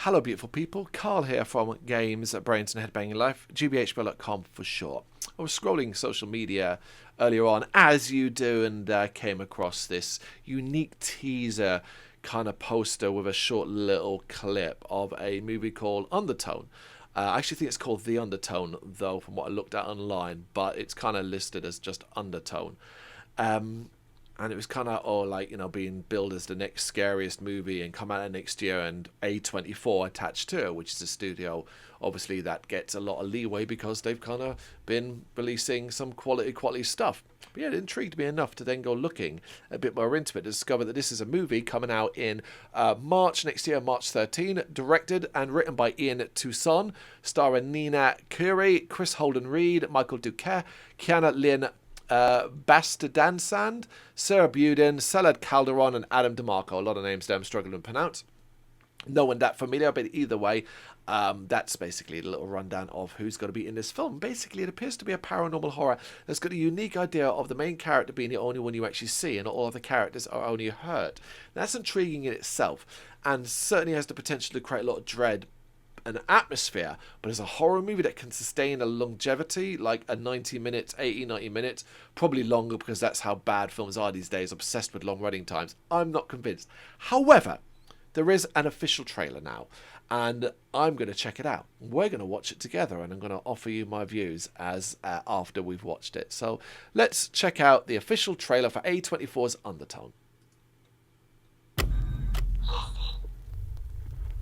Hello, beautiful people. Carl here from Games at Brrraaains Head-Banging Life, gbhblofficial for short. I was scrolling social media earlier on, as you do, and came across this unique teaser kind of poster with a short little clip of a movie called Undertone. I actually think it's called The Undertone, though, from what I looked at online, but it's kind of listed as just Undertone. And it was kind of, being billed as the next scariest movie and come out next year, and A24 attached to it, which is a studio, obviously, that gets a lot of leeway because they've kind of been releasing some quality stuff. But yeah, it intrigued me enough to then go looking a bit more into it to discover that this is a movie coming out in March next year, March 13, directed and written by Ian Toussaint, starring Nina Curry, Chris Holden-Reed, Michael Duquet, Kiana Lynn Bastidansand, Sarah Buden, Salad Calderon, and Adam DeMarco. A lot of names there I'm struggling to pronounce. No one that familiar, but either way, that's basically the little rundown of who's going to be in this film. Basically, it appears to be a paranormal horror that's got a unique idea of the main character being the only one you actually see, and all of the characters are only heard. That's intriguing in itself, and certainly has the potential to create a lot of dread an atmosphere, but as a horror movie that can sustain a longevity like a 90 minutes, 80, 90 minutes, probably longer because that's how bad films are these days, obsessed with long running times. I'm not convinced. However, there is an official trailer now, and I'm going to check it out. We're going to watch it together, and I'm going to offer you my views as after we've watched it. So let's check out the official trailer for A24's Undertone. Listen.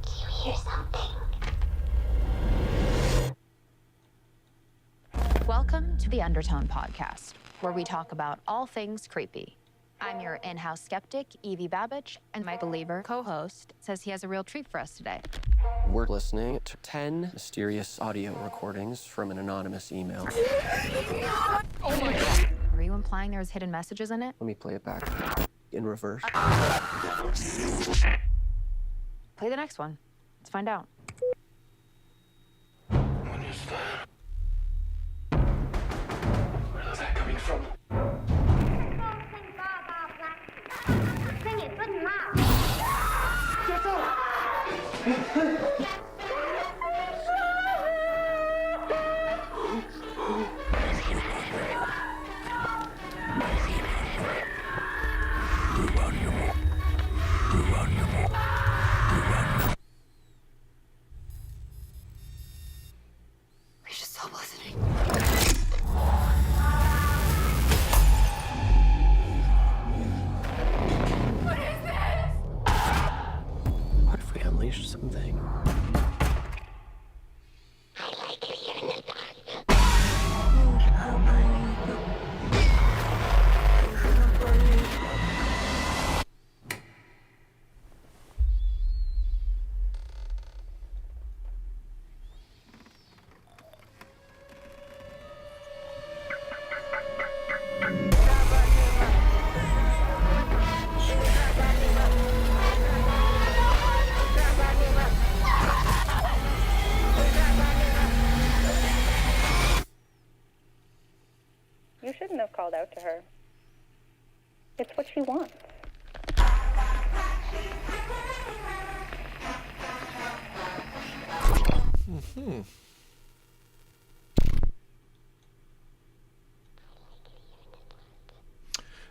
Do you hear something? Welcome to the Undertone podcast, where we talk about all things creepy. I'm your in-house skeptic, Evie Babbage, and my believer co-host says he has a real treat for us today. We're listening to 10 mysterious audio recordings from an anonymous email. Oh my God. Are you implying there's hidden messages in it? Let me play it back in reverse. Play the next one. Let's find out. What is that? Where is that coming from? Sing it good and loud. Get up. We should stop listening. What if we unleashed something? I like it here in the dark. You shouldn't have called out to her. It's what she wants.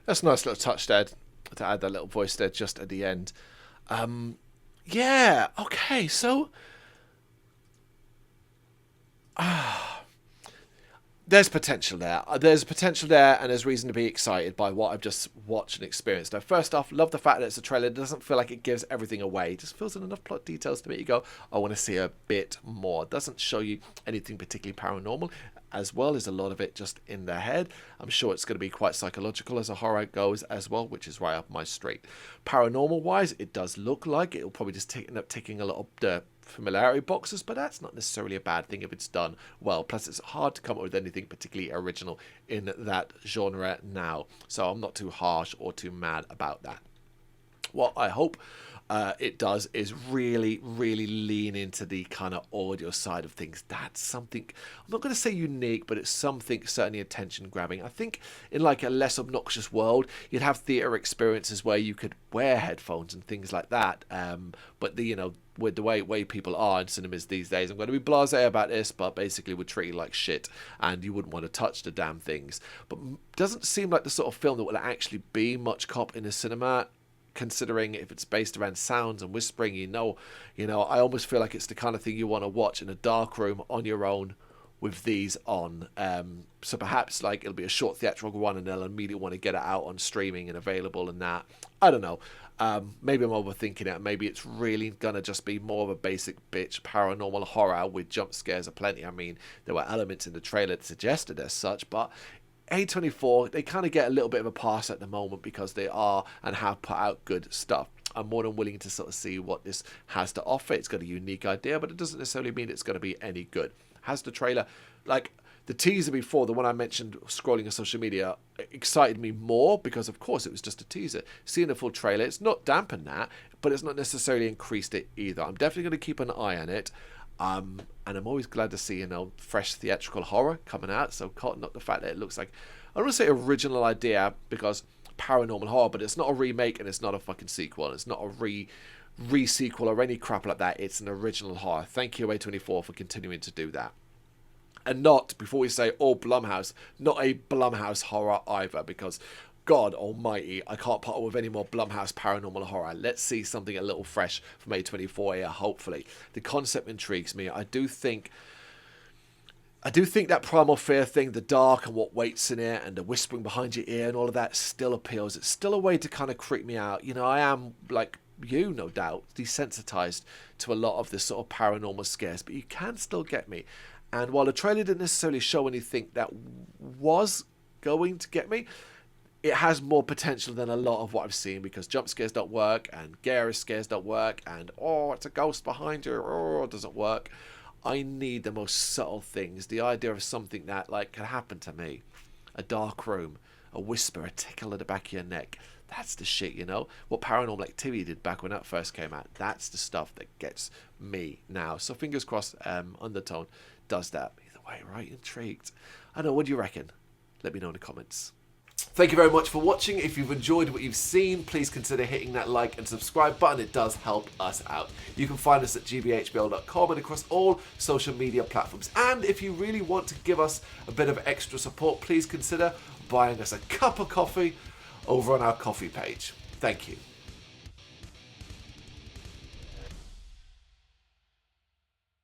That's a nice little touch there to add that little voice there just at the end. Yeah, okay, so there's potential there. There's potential there, and there's reason to be excited by what I've just watched and experienced. Now, first off, love the fact that it's a trailer. It doesn't feel like it gives everything away. It just fills in enough plot details to make you go, I want to see a bit more. It doesn't show you anything particularly paranormal, as well as a lot of it just in their head. I'm sure it's going to be quite psychological as a horror goes as well, which is right up my street. Paranormal-wise, it does look like it'll probably just end up ticking a lot of familiarity boxes, but that's not necessarily a bad thing if it's done well. Plus, it's hard to come up with anything particularly original in that genre now, so I'm not too harsh or too mad about that. What I hope it does is really, really lean into the kind of audio side of things. That's something, I'm not going to say unique, but it's something certainly attention grabbing. I think in like a less obnoxious world, you'd have theatre experiences where you could wear headphones and things like that. But with the way people are in cinemas these days, I'm going to be blasé about this, but basically we're treated like shit and you wouldn't want to touch the damn things. But doesn't seem like the sort of film that will actually be much cop in a cinema, considering if it's based around sounds and whispering. I almost feel like it's the kind of thing you want to watch in a dark room on your own with these on. So perhaps like it'll be a short theatrical run and they'll immediately want to get it out on streaming and available and that. I don't know. Maybe I'm overthinking it. Maybe it's really gonna just be more of a basic bitch paranormal horror with jump scares aplenty. I mean, there were elements in the trailer that suggested as such, but A24, they kind of get a little bit of a pass at the moment because they are and have put out good stuff. I'm more than willing to sort of see what this has to offer. It's got a unique idea, but it doesn't necessarily mean it's going to be any good. Has the trailer, like the teaser before, the one I mentioned scrolling on social media, excited me more because, of course, it was just a teaser. Seeing the full trailer, it's not dampened that, but it's not necessarily increased it either. I'm definitely going to keep an eye on it. And I'm always glad to see, fresh theatrical horror coming out. So caught up the fact that it looks like, I don't want to say original idea because paranormal horror, but it's not a remake and it's not a fucking sequel. And it's not a re-sequel or any crap like that. It's an original horror. Thank you, A24, for continuing to do that. And not, before we say all Blumhouse, not a Blumhouse horror either, because God almighty, I can't put up with any more Blumhouse paranormal horror. Let's see something a little fresh from A24 here, hopefully. The concept intrigues me. I do think that primal fear thing, the dark and what waits in it and the whispering behind your ear and all of that still appeals. It's still a way to kind of creep me out. I am, like you, no doubt, desensitized to a lot of this sort of paranormal scares, but you can still get me. And while the trailer didn't necessarily show anything that was going to get me, it has more potential than a lot of what I've seen, because jump scares don't work and garish scares don't work and it's a ghost behind you, it doesn't work. I need the most subtle things. The idea of something that like can happen to me. A dark room, a whisper, a tickle at the back of your neck. That's the shit, what Paranormal Activity did back when that first came out. That's the stuff that gets me now. So fingers crossed Undertone does that. Either way, right? Intrigued. I know, what do you reckon? Let me know in the comments. Thank you very much for watching. If you've enjoyed what you've seen, please consider hitting that like and subscribe button. It does help us out. You can find us at gbhbl.com and across all social media platforms. And if you really want to give us a bit of extra support, please consider buying us a cup of coffee over on our coffee page. Thank you.